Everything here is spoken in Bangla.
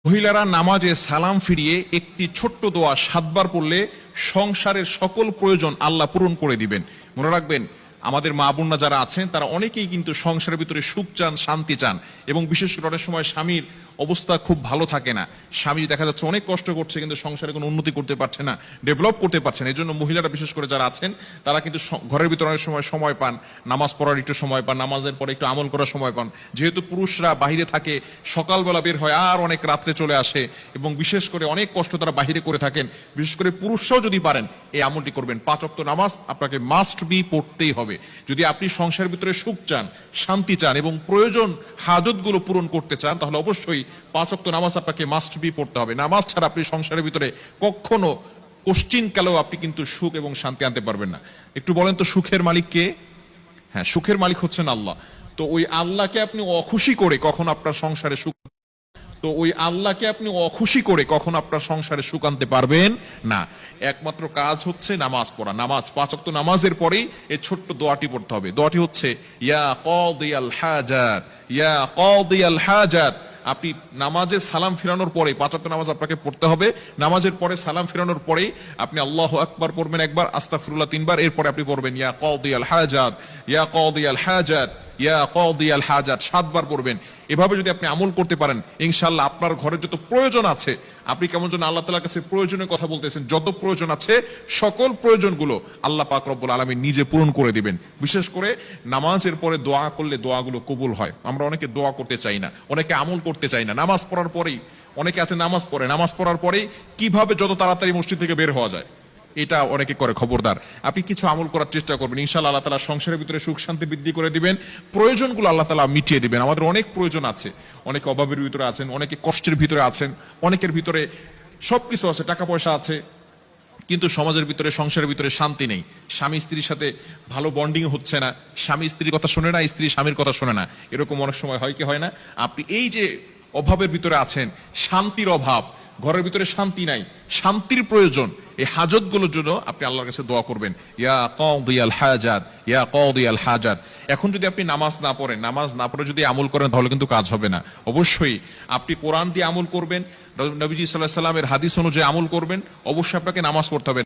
মহিলারা নামাজে সালাম ফিরিয়ে একটি ছোট্ট দোয়া 7 বার পড়লে সংসারের সকল প্রয়োজন আল্লাহ পূরণ করে দিবেন। মনে রাখবেন, আমাদের মা বোনরা যারা আছেন তারা অনেকেই কিন্তু সংসারের ভিতরে সুখ চান, শান্তি চান, এবং বিশেষ করে অনেক সময় স্বামীর অবস্থা খুব ভালো থাকে না। স্বামী দেখা যাচ্ছে অনেক কষ্ট করছে, কিন্তু সংসারে কোনো উন্নতি করতে পারছে না, ডেভেলপ করতে পারছে না। এই জন্য মহিলারা বিশেষ করে যারা আছেন তারা কিন্তু ঘরের ভিতরে অনেক সময় পান, নামাজ পড়ার একটু সময় পান, নামাজের পরে একটু আমল করার সময় পান। যেহেতু পুরুষরা বাহিরে থাকে, সকালবেলা বের হয় আর অনেক রাত্রে চলে আসে, এবং বিশেষ করে অনেক কষ্ট তারা বাহিরে করে থাকেন। বিশেষ করে পুরুষরাও যদি পারেন এই আমলটি করবেন। 5 ওয়াক্ত নামাজ আপনাকে মাস্ট বি পড়তেই হবে। যদি আপনি সংসারের ভিতরে সুখ চান, শান্তি চান এবং প্রয়োজন হাজতগুলো পূরণ করতে চান, তাহলে অবশ্যই 5 ওয়াক্ত নামাজ আপনাকে মাস্ট বি পড়তে হবে। নামাজ ছাড়া আপনি সংসারের ভিতরে কখনো কোশ্চিন কালেও আপনি কিন্তু সুখ এবং শান্তি আনতে পারবেন না। একটু বলেন তো, সুখের মালিক কে? হ্যাঁ, সুখের মালিক হচ্ছেন আল্লাহ। তো ওই আল্লাহকে আপনি অখুশি করে কখনো আপনার সংসারে সুখ আপনার সংসারে সুখ আনতে পারবেন না। একমাত্র কাজ হচ্ছে নামাজ পড়া। নামাজ 5 ওয়াক্ত নামাজের পরেই এই ছোট্ট দোয়াটি পড়তে হবে। দোয়াটি হচ্ছে ইয়া কাদিয়াল হাজাত, ইয়া কাদিয়াল হাজাত। আপনি নামাজে সালাম ফিরানোর পরে 5 ওয়াক্ত নামাজ আপনাকে পড়তে হবে। নামাজের পরে সালাম ফিরানোর পরেই আপনি আল্লাহু আকবার পড়বেন একবার, আস্তাগফিরুল্লাহ 3 বার, এরপরে আপনি পড়বেন ইয়া কাদিয়াল হাজাত, ইয়া কাদিয়াল হাজাত, ইয়া কাদিয়াল হাজাত 7 বার পড়বেন। এভাবে যদি আপনি আমল করতে পারেন, ইনশাআল্লাহ আপনার ঘরে যত প্রয়োজন আছে, আপনি কেমন যেন আল্লাহ তাআলার কাছে প্রয়োজনের কথা বলতেছেন, যত প্রয়োজন আছে সকল প্রয়োজনগুলো আল্লাহ পাক রব্বুল আলামিন নিজে পূরণ করে দিবেন। বিশেষ করে নামাজের পরে দোয়া করলে দোয়াগুলো কবুল হয়। আমরা অনেকে দোয়া করতে চাই না, অনেকে আমল করতে চাই না। নামাজ পড়ার পরেই অনেকে আছে নামাজ পড়ার পরেই কিভাবে যত তাড়াতাড়ি মসজিদ থেকে বের হওয়া যায় এটা অনেকে করে। খবরদার, আপনি কিছু আমল করার চেষ্টা করবেন, ইনশাআল্লাহ আল্লাহ তাআলা সংসারের ভিতরে সুখ শান্তি বৃদ্ধি করে দিবেন, প্রয়োজনগুলো আল্লাহ তাআলা মিটিয়ে দিবেন। আমাদের অনেক প্রয়োজন আছে, অনেকে অভাবের ভিতরে আছেন, অনেকে কষ্টের ভিতরে আছেন, অনেকের ভিতরে সবকিছু আছে, টাকা পয়সা আছে, কিন্তু সমাজের ভিতরে, সংসারের ভিতরে শান্তি নেই। স্বামী স্ত্রীর সাথে ভালো বন্ডিং হচ্ছে না, স্বামী স্ত্রীর কথা শোনে না, স্ত্রী স্বামীর কথা শোনে না। এরকম অনেক সময় হয় কি হয় না? আপনি এই যে অভাবের ভিতরে আছেন, শান্তির অভাব, ঘরের ভিতরে শান্তি নাই, শান্তির প্রয়োজন, এই হাজতগুলোর জন্য আপনি আল্লাহর কাছে দোয়া করবেন, ইয়া কাদিয়াল হাজাত, ইয়া কাদিয়াল হাজাত। এখন যদি আপনি নামাজ না পড়ে যদি আমল করেন, তাহলে কিন্তু কাজ হবে না। অবশ্যই আপনি কোরআন দিয়ে আমল করবেন, নবীজি সাল্লাল্লাহু আলাইহি ওয়াসাল্লামের হাদিস অনুযায়ী আমল করবেন। অবশ্যই আপনাকে নামাজ পড়তে হবে।